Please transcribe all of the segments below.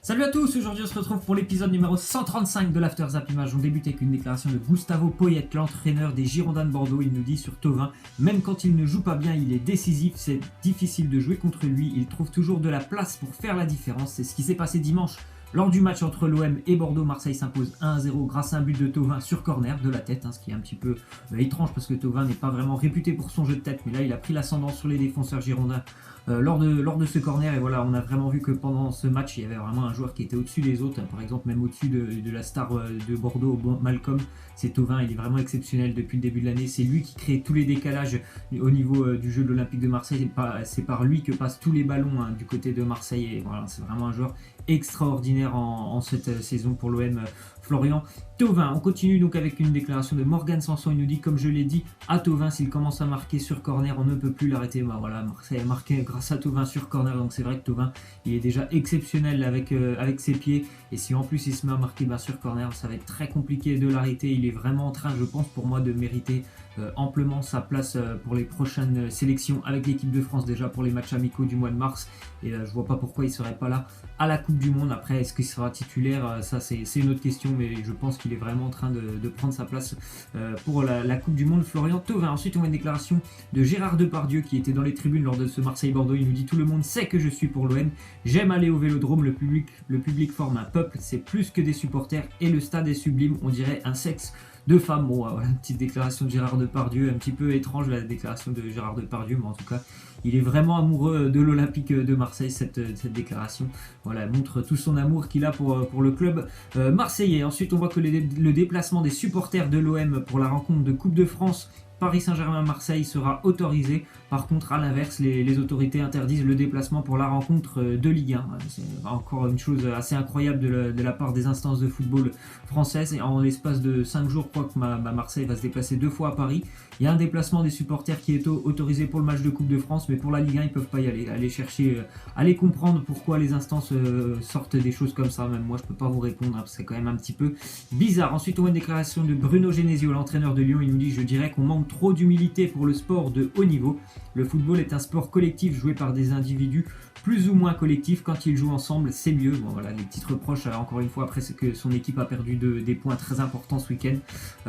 Salut à tous, aujourd'hui on se retrouve pour l'épisode numéro 135 de l'After Zap Image. On débute avec une déclaration de Gustavo Poyet, l'entraîneur des Girondins de Bordeaux. Il nous dit sur Thauvin, même quand il ne joue pas bien, il est décisif, c'est difficile de jouer contre lui, il trouve toujours de la place pour faire la différence. C'est ce qui s'est passé dimanche lors du match entre l'OM et Bordeaux. Marseille s'impose 1-0 grâce à un but de Thauvin sur corner de la tête, ce qui est un petit peu étrange parce que Thauvin n'est pas vraiment réputé pour son jeu de tête, mais là il a pris l'ascendant sur les défenseurs girondins lors de ce corner. Et voilà, on a vraiment vu que pendant ce match il y avait vraiment un joueur qui était au-dessus des autres, par exemple même au-dessus de la star de Bordeaux, Malcolm. C'est Thauvin, il est vraiment exceptionnel depuis le début de l'année, c'est lui qui crée tous les décalages au niveau du jeu de l'Olympique de Marseille, c'est par lui que passent tous les ballons du côté de Marseille, et voilà, c'est vraiment un joueur extraordinaire en cette saison pour l'OM. Florian Thauvin. On continue donc avec une déclaration de Morgan Sanson. Il nous dit, comme je l'ai dit à Thauvin, s'il commence à marquer sur corner, on ne peut plus l'arrêter. Voilà, Marseille a marqué grâce à Thauvin sur corner, donc c'est vrai que Thauvin il est déjà exceptionnel avec ses pieds, et si en plus il se met à marquer sur corner, ça va être très compliqué de l'arrêter. Il est vraiment en train, je pense, pour moi, de mériter amplement sa place pour les prochaines sélections avec l'équipe de France, déjà pour les matchs amicaux du mois de mars, et je vois pas pourquoi il serait pas là à la Coupe du Monde. Après, est-ce qu'il sera titulaire, ça c'est une autre question, mais je pense qu'il est vraiment en train de prendre sa place pour la Coupe du Monde, Florian Thauvin. Ensuite, on a une déclaration de Gérard Depardieu qui était dans les tribunes lors de ce Marseille-Bordeaux. Il nous dit: tout le monde sait que je suis pour l'OM, j'aime aller au Vélodrome, le public forme un peuple, c'est plus que des supporters, et le stade est sublime, on dirait un sexe de femmes. Bon, voilà, une petite déclaration de Gérard Depardieu, un petit peu étrange la déclaration de Gérard Depardieu, mais en tout cas il est vraiment amoureux de l'Olympique de Marseille. Cette déclaration, voilà, elle montre tout son amour qu'il a pour le club marseillais. Ensuite, on voit que le déplacement des supporters de l'OM pour la rencontre de Coupe de France Paris Saint-Germain-Marseille sera autorisé. Par contre, à l'inverse, les autorités interdisent le déplacement pour la rencontre de Ligue 1. C'est encore une chose assez incroyable de la part des instances de football françaises. Et en l'espace de 5 jours, je crois que Marseille va se déplacer 2 fois à Paris. Il y a un déplacement des supporters qui est autorisé pour le match de Coupe de France, mais pour la Ligue 1, ils ne peuvent pas y aller. Allez chercher, allez comprendre pourquoi les instances sortent des choses comme ça. Même moi, je ne peux pas vous répondre, parce que c'est quand même un petit peu bizarre. Ensuite, on a une déclaration de Bruno Genesio, l'entraîneur de Lyon. Il nous dit: je dirais qu'on manque trop d'humilité pour le sport de haut niveau. Le football est un sport collectif joué par des individus plus ou moins collectifs. Quand ils jouent ensemble, c'est mieux. Bon, voilà, les petites reproches, encore une fois, après c'est que son équipe a perdu des points très importants ce week-end.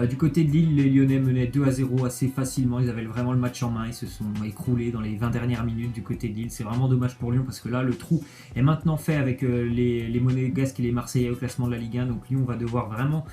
Du côté de Lille, les Lyonnais menaient 2-0 assez facilement. Ils avaient vraiment le match en main. Ils se sont écroulés dans les 20 dernières minutes du côté de Lille. C'est vraiment dommage pour Lyon, parce que là, le trou est maintenant fait avec les Monégasques et les Marseillais au classement de la Ligue 1. Donc Lyon va devoir vraiment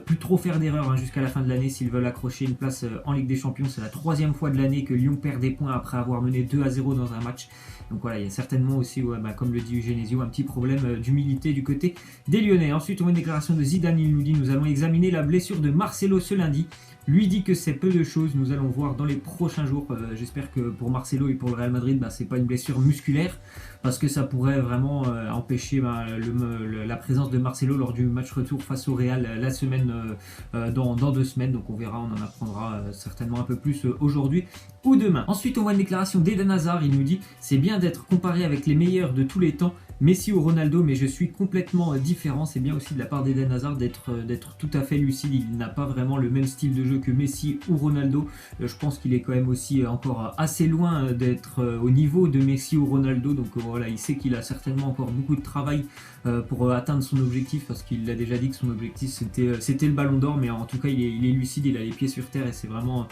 plus trop faire d'erreurs jusqu'à la fin de l'année s'ils veulent accrocher une place en Ligue des Champions. C'est la 3e fois de l'année que Lyon perd des points après avoir mené 2-0 dans un match. Donc voilà, il y a certainement aussi, comme le dit Genesio, un petit problème d'humilité du côté des Lyonnais. Ensuite, on a une déclaration de Zidane. Il nous dit: nous allons examiner la blessure de Marcelo ce lundi. Lui dit que c'est peu de choses, nous allons voir dans les prochains jours. J'espère que pour Marcelo et pour le Real Madrid, c'est pas une blessure musculaire, parce que ça pourrait vraiment empêcher la présence de Marcelo lors du match retour face au Real la semaine dans 2 semaines. Donc on verra, on en apprendra certainement un peu plus aujourd'hui ou demain. Ensuite, on voit une déclaration d'Eden Hazard. Il nous dit: c'est bien d'être comparé avec les meilleurs de tous les temps, Messi ou Ronaldo, mais je suis complètement différent. C'est bien aussi de la part d'Eden Hazard d'être tout à fait lucide. Il n'a pas vraiment le même style de jeu que Messi ou Ronaldo. Je pense qu'il est quand même aussi encore assez loin d'être au niveau de Messi ou Ronaldo. Donc voilà, il sait qu'il a certainement encore beaucoup de travail pour atteindre son objectif, parce qu'il a déjà dit que son objectif c'était le Ballon d'Or. Mais en tout cas, il est lucide, il a les pieds sur terre, et c'est vraiment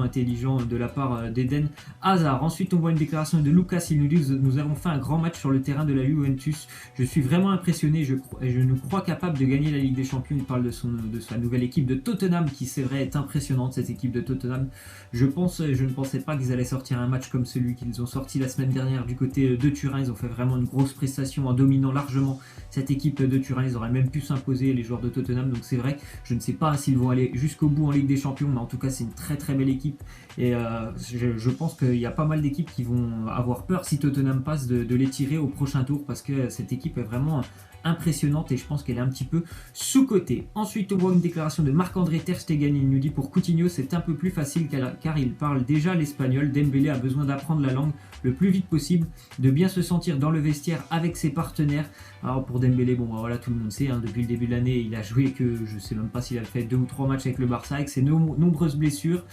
intelligent de la part d'Eden Hazard. Ensuite, on voit une déclaration de Lucas. Il nous dit: nous avons fait un grand match sur le terrain de la Juventus. Je suis vraiment impressionné, je nous crois capable de gagner la Ligue des Champions. Il parle de sa nouvelle équipe de Tottenham, qui c'est vrai est impressionnante, cette équipe de Tottenham. Je ne pensais pas qu'ils allaient sortir un match comme celui qu'ils ont sorti la semaine dernière du côté de Turin. Ils ont fait vraiment une grosse prestation en dominant largement cette équipe de Turin. Ils auraient même pu s'imposer, les joueurs de Tottenham. Donc c'est vrai, je ne sais pas s'ils vont aller jusqu'au bout en Ligue des Champions, mais en tout cas c'est une très très belle équipe, et je pense qu'il y a pas mal d'équipes qui vont avoir peur, si Tottenham passe, de les tirer au prochain tour, parce que cette équipe est vraiment impressionnante et je pense qu'elle est un petit peu sous-cotée. Ensuite, on voit une déclaration de Marc-André Ter Stegen. Il nous dit pour Coutinho, c'est un peu plus facile car il parle déjà l'espagnol. Dembélé a besoin d'apprendre la langue le plus vite possible, de bien se sentir dans le vestiaire avec ses partenaires. Alors pour Dembélé, bon voilà, tout le monde sait, hein, depuis le début de l'année, il a joué que je sais même pas s'il a fait 2 ou 3 matchs avec le Barça, avec ses nombreuses blessures.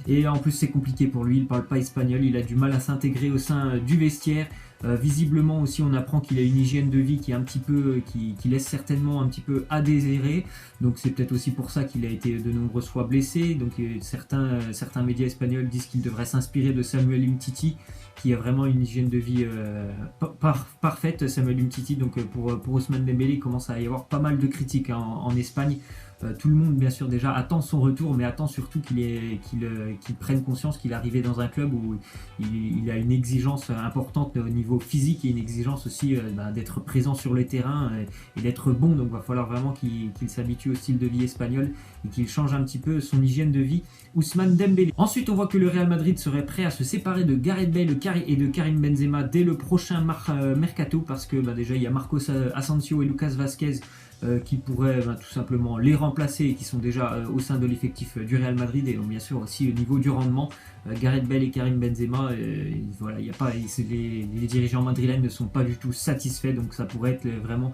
Et en plus, c'est compliqué pour lui, il parle pas espagnol, il a du mal à s'intégrer au sein du vestiaire. Visiblement aussi, on apprend qu'il a une hygiène de vie qui est un petit peu, qui laisse certainement un petit peu à désirer. Donc c'est peut-être aussi pour ça qu'il a été de nombreuses fois blessé. Donc certains médias espagnols disent qu'il devrait s'inspirer de Samuel Umtiti, qui a vraiment une hygiène de vie parfaite, Samuel Umtiti. Donc pour Ousmane Dembélé, il commence à y avoir pas mal de critiques en Espagne. Tout le monde, bien sûr, déjà attend son retour, mais attend surtout qu'il prenne conscience qu'il est arrivé dans un club où il a une exigence importante au niveau physique et une exigence aussi d'être présent sur le terrain et d'être bon. Donc il va falloir vraiment qu'il s'habitue au style de vie espagnol et qu'il change un petit peu son hygiène de vie, Ousmane Dembélé. Ensuite, on voit que le Real Madrid serait prêt à se séparer de Gareth Bale et de Karim Benzema dès le prochain mercato, parce que déjà il y a Marcos Asensio et Lucas Vazquez qui pourraient tout simplement les remplacer et qui sont déjà au sein de l'effectif du Real Madrid, et donc bien sûr aussi au niveau du rendement. Gareth Bale et Karim Benzema, voilà, y a pas, les dirigeants madrilènes ne sont pas du tout satisfaits, donc ça pourrait être vraiment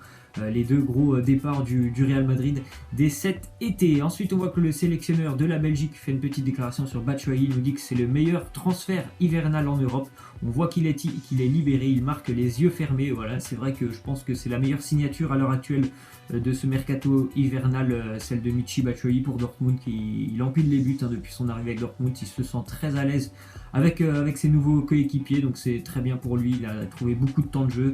les deux gros départs du Real Madrid dès cet été. Ensuite, on voit que le sélectionneur de la Belgique fait une petite déclaration sur Batshuayi. Il nous dit que c'est le meilleur transfert hivernal en Europe. On voit qu'il est libéré, il marque les yeux fermés. Voilà, c'est vrai que je pense que c'est la meilleure signature à l'heure actuelle de ce mercato hivernal, celle de Michy Batshuayi pour Dortmund. Il empile les buts depuis son arrivée avec Dortmund. Il se sent très à l'aise avec ses nouveaux coéquipiers, donc c'est très bien pour lui. Il a trouvé beaucoup de temps de jeu.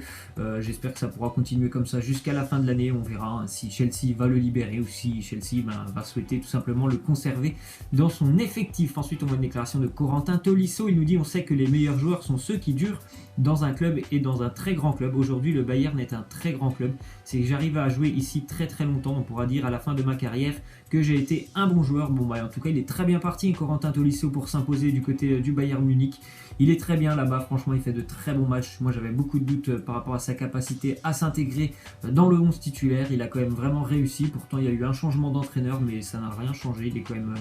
J'espère que ça pourra continuer comme ça jusqu'à la fin de l'année. On verra si Chelsea va le libérer ou si Chelsea va souhaiter tout simplement le conserver dans son effectif. Ensuite, on voit une déclaration de Corentin Tolisso. Il nous dit: on sait que les meilleurs joueurs sont ceux qui durent dans un club et dans un très grand club. Aujourd'hui, le Bayern est un très grand club. C'est que j'arrive à jouer ici très très longtemps. On pourra dire à la fin de ma carrière que j'ai été un bon joueur. Bon, en tout cas, il est très bien parti, Corentin Tolisso, pour s'imposer du côté du Bayern Munich. Il est très bien là-bas. Franchement, il fait de très bons matchs. Moi, j'avais beaucoup de doutes par rapport à sa capacité à s'intégrer dans le 11 titulaire. Il a quand même vraiment réussi. Pourtant, il y a eu un changement d'entraîneur, mais ça n'a rien changé. Il est quand même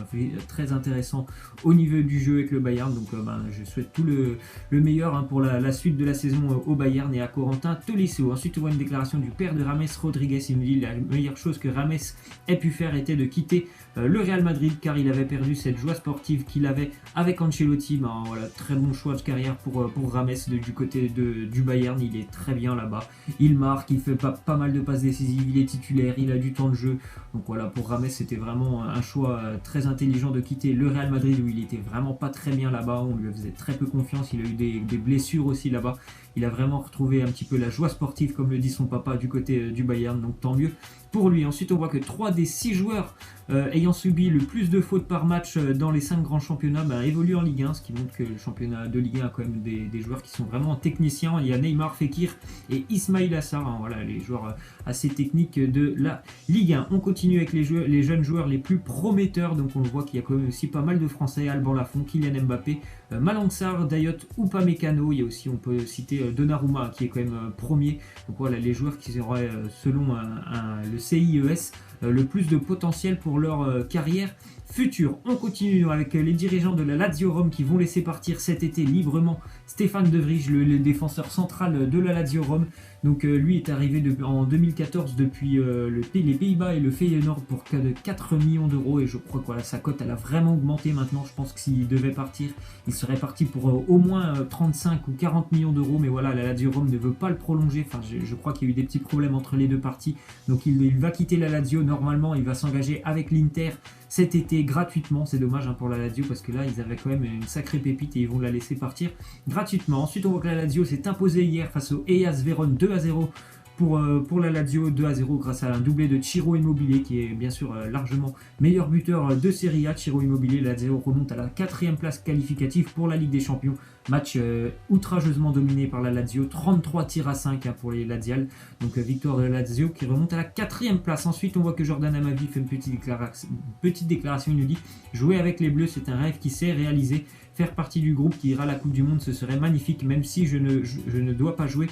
très intéressant au niveau du jeu avec le Bayern. Donc, je souhaite tout le meilleur pour la suite de la saison au Bayern et à Corentin Tolisso. Ensuite, on voit une déclaration du père de James Rodriguez. Il nous dit: la meilleure chose que James ait pu faire était de quitter le Real Madrid, car il avait perdu cette joie sportive qu'il avait avec Ancelotti. Voilà, très bon choix de carrière pour James du côté du Bayern. Il est très bien là-bas. Il marque, il fait pas mal de passes décisives, il est titulaire, il a du temps de jeu. Donc voilà, pour James, c'était vraiment un choix très intelligent de quitter le Real Madrid, où il était vraiment pas très bien là-bas. On lui faisait très peu confiance. Il a eu des blessures aussi là-bas. Il a vraiment retrouvé un petit peu la joie sportive, comme le dit son papa, du côté du Bayern. Donc tant mieux pour lui. Ensuite, on voit que 3 des 6 joueurs ayant subi le plus de fautes par match dans les 5 grands championnats évoluent en Ligue 1, ce qui montre que le championnat de Ligue 1 a quand même des joueurs qui sont vraiment techniciens. Il y a Neymar, Fekir et Ismail Assar, voilà, les joueurs assez techniques de la Ligue 1. On continue avec les jeunes joueurs les plus prometteurs. Donc on voit qu'il y a quand même aussi pas mal de Français: Alban Lafont, Kylian Mbappé, Malang Sarr, Dayot, Upamecano. Il y a aussi, on peut citer Donnarumma, qui est quand même premier. Donc voilà, les joueurs qui auraient, selon le CIES, le plus de potentiel pour leur carrière future. On continue avec les dirigeants de la Lazio Rome qui vont laisser partir cet été librement Stéphane De Vrij, le défenseur central de la Lazio Rome. Donc lui est arrivé en 2014 depuis les Pays-Bas et le Feyenoord pour 4 millions d'euros, et je crois que sa cote elle a vraiment augmenté maintenant. Je pense que s'il devait partir, il serait parti pour au moins 35 ou 40 millions d'euros, mais voilà, la Lazio Rome ne veut pas le prolonger. Enfin, je crois qu'il y a eu des petits problèmes entre les deux parties, donc il va quitter la Lazio. Normalement, il va s'engager avec l'Inter cet été gratuitement. C'est dommage pour la Lazio, parce que là ils avaient quand même une sacrée pépite et ils vont la laisser partir gratuitement. Ensuite, on voit que la Lazio s'est imposée hier face au Hellas Vérone 2-0 pour la Lazio, 2-0 grâce à un doublé de Ciro Immobile, qui est bien sûr largement meilleur buteur de Serie A. Ciro Immobile, la Lazio remonte à la 4e place qualificative pour la Ligue des Champions. Match outrageusement dominé par la Lazio, 33 tirs à 5 pour les Laziales. Donc victoire de la Lazio qui remonte à la 4e place. Ensuite, on voit que Jordan Amavi fait une petite déclaration. Il nous dit: jouer avec les Bleus, c'est un rêve qui s'est réalisé. Faire partie du groupe qui ira à la Coupe du Monde, ce serait magnifique, même si je ne dois pas jouer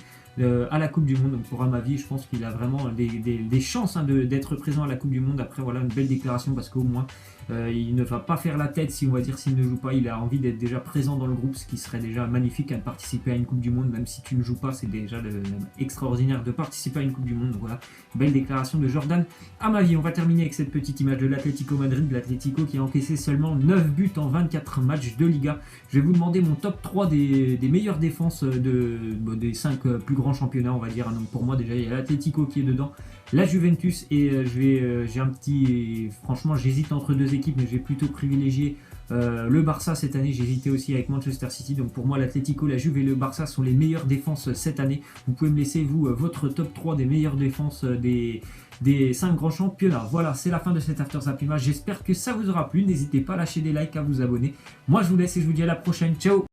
à la Coupe du Monde. Donc pour Amavi, je pense qu'il a vraiment des chances d'être présent à la Coupe du Monde. Après voilà, une belle déclaration parce qu'au moins il ne va pas faire la tête, si on va dire, s'il ne joue pas. Il a envie d'être déjà présent dans le groupe, ce qui serait déjà magnifique, de participer à une Coupe du Monde. Même si tu ne joues pas, c'est déjà extraordinaire de participer à une Coupe du Monde. Donc voilà, belle déclaration de Jordan Amavi. On va terminer avec cette petite image de l'Atlético Madrid, l'Atlético qui a encaissé seulement 9 buts en 24 matchs de Liga. Je vais vous demander mon top 3 des meilleures défenses des 5 plus grands championnats, on va dire. Donc pour moi, déjà, il y a l'Atlético qui est dedans, la Juventus, et j'ai un petit... Franchement, j'hésite entre deux équipes, mais je vais plutôt privilégier le Barça cette année. J'ai hésité aussi avec Manchester City. Donc pour moi, l'Atlético, la Juve et le Barça sont les meilleures défenses cette année. Vous pouvez me laisser, vous, votre top 3 des meilleures défenses des 5 grands championnats. Voilà, c'est la fin de cet After Zap Image. J'espère que ça vous aura plu. N'hésitez pas à lâcher des likes, à vous abonner. Moi, je vous laisse et je vous dis à la prochaine. Ciao!